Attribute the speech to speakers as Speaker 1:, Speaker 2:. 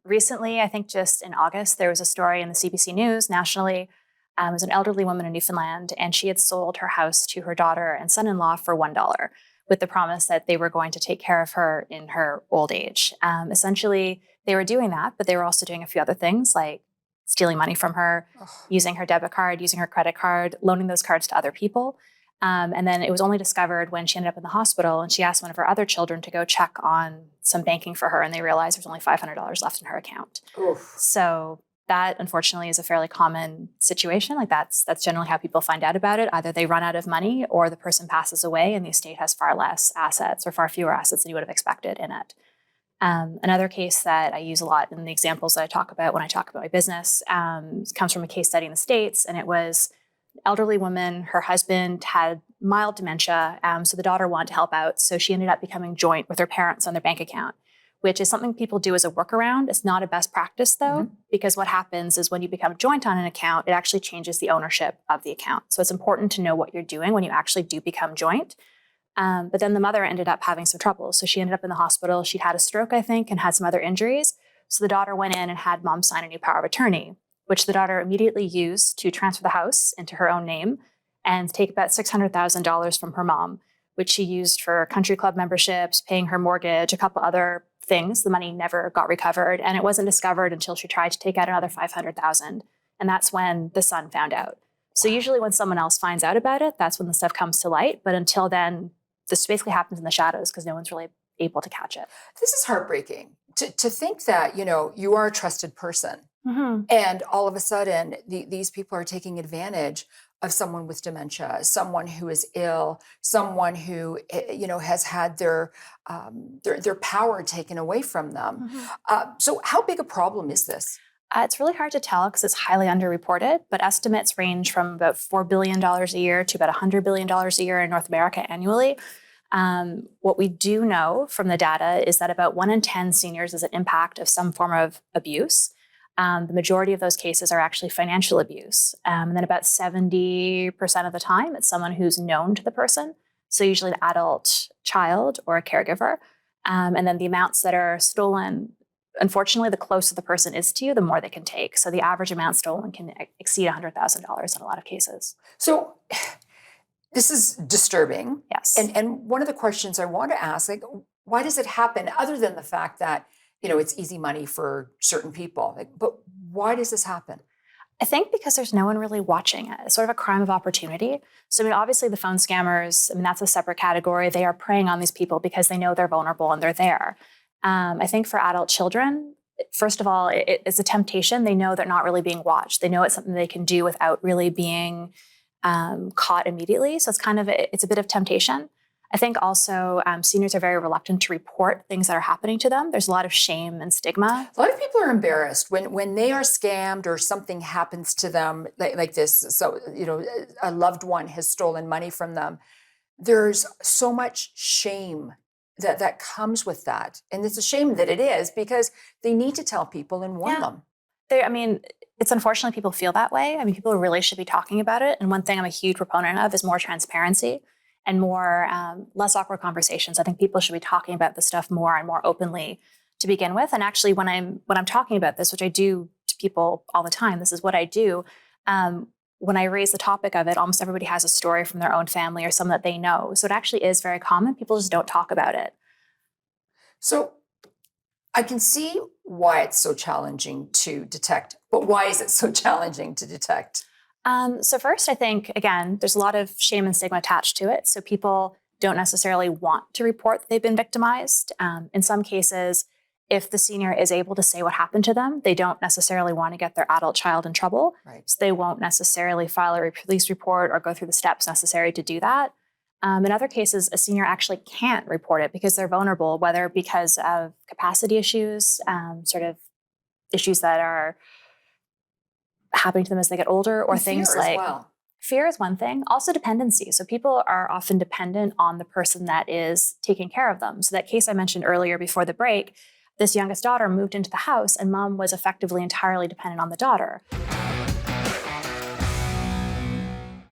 Speaker 1: Recently, I think just in August, there was a story in the CBC News nationally. It was an elderly woman in Newfoundland, and she had sold her house to her daughter and son-in-law for $1 with the promise that they were going to take care of her in her old age. Essentially, they were doing that, but they were also doing a few other things like stealing money from her, using her debit card, using her credit card, loaning those cards to other people. And then it was only discovered when she ended up in the hospital, and she asked one of her other children to go check on some banking for her, and they realized there's only $500 left in her account.
Speaker 2: Oof.
Speaker 1: So that, unfortunately, is a fairly common situation. Like that's generally how people find out about it. Either they run out of money or the person passes away and the estate has far less assets or far fewer assets than you would have expected in it. Another case that I use a lot in the examples that I talk about when I talk about my business comes from a case study in the States, and it was an elderly woman. Her husband had mild dementia, so the daughter wanted to help out, so she ended up becoming joint with her parents on their bank account, which is something people do as a workaround. It's not a best practice, though, because what happens is when you become joint on an account, it actually changes the ownership of the account. So it's important to know what you're doing when you actually do become joint. But then the mother ended up having some trouble. So she ended up in the hospital. She'd had a stroke, I think, and had some other injuries. So the daughter went in and had mom sign a new power of attorney, which the daughter immediately used to transfer the house into her own name and take about $600,000 from her mom, which she used for country club memberships, paying her mortgage, a couple other things. The money never got recovered, and it wasn't discovered until she tried to take out another $500,000. And that's when the son found out. So usually when someone else finds out about it, that's when the stuff comes to light. But until then, this basically happens in the shadows because no one's really able to catch it.
Speaker 2: This is heartbreaking to think that, you are a trusted person. And all of a sudden, these people are taking advantage of someone with dementia, someone who is ill, someone who, has had their power taken away from them. So how big a problem is this?
Speaker 1: It's really hard to tell because it's highly underreported, but estimates range from about $4 billion a year to about $100 billion a year in North America annually. What we do know from the data is that about 1 in 10 seniors is an impact of some form of abuse. The majority of those cases are actually financial abuse. And then about 70% of the time, it's someone who's known to the person. So usually an adult child or a caregiver. And then the amounts that are stolen, unfortunately, the closer the person is to you, the more they can take. So the average amount stolen can exceed $100,000 in a lot of cases.
Speaker 2: So this is disturbing.
Speaker 1: Yes.
Speaker 2: And one of the questions I want to ask, why does it happen other than the fact that, it's easy money for certain people? But why does this happen?
Speaker 1: I think because there's no one really watching it. It's sort of a crime of opportunity. So, obviously the phone scammers, that's a separate category. They are preying on these people because they know they're vulnerable and they're there. I think for adult children, first of all, it's a temptation. They know they're not really being watched. They know it's something they can do without really being caught immediately. So it's a bit of temptation. I think also seniors are very reluctant to report things that are happening to them. There's a lot of shame and stigma.
Speaker 2: A lot of people are embarrassed when they are scammed or something happens to them like this. So, a loved one has stolen money from them. There's so much shame that comes with that. And it's a shame that it is because they need to tell people and warn them.
Speaker 1: It's unfortunately people feel that way. People really should be talking about it. And one thing I'm a huge proponent of is more transparency and more less awkward conversations. I think people should be talking about this stuff more and more openly to begin with. And actually, when I'm talking about this, which I do to people all the time, this is what I do. When I raise the topic of it, almost everybody has a story from their own family or someone that they know. So it actually is very common. People just don't talk about it.
Speaker 2: So I can see why it's so challenging to detect, but why is it so challenging to detect?
Speaker 1: So first, I think, again, there's a lot of shame and stigma attached to it. So people don't necessarily want to report that they've been victimized. In some cases, if the senior is able to say what happened to them, they don't necessarily want to get their adult child in trouble.
Speaker 2: Right.
Speaker 1: So they won't necessarily file a police report or go through the steps necessary to do that. In other cases, a senior actually can't report it because they're vulnerable, whether because of capacity issues, sort of issues that are happening to them as they get older, or things like fear is one thing. Also dependency. So people are often dependent on the person that is taking care of them. So that case I mentioned earlier before the break, this youngest daughter moved into the house and mom was effectively entirely dependent on the daughter.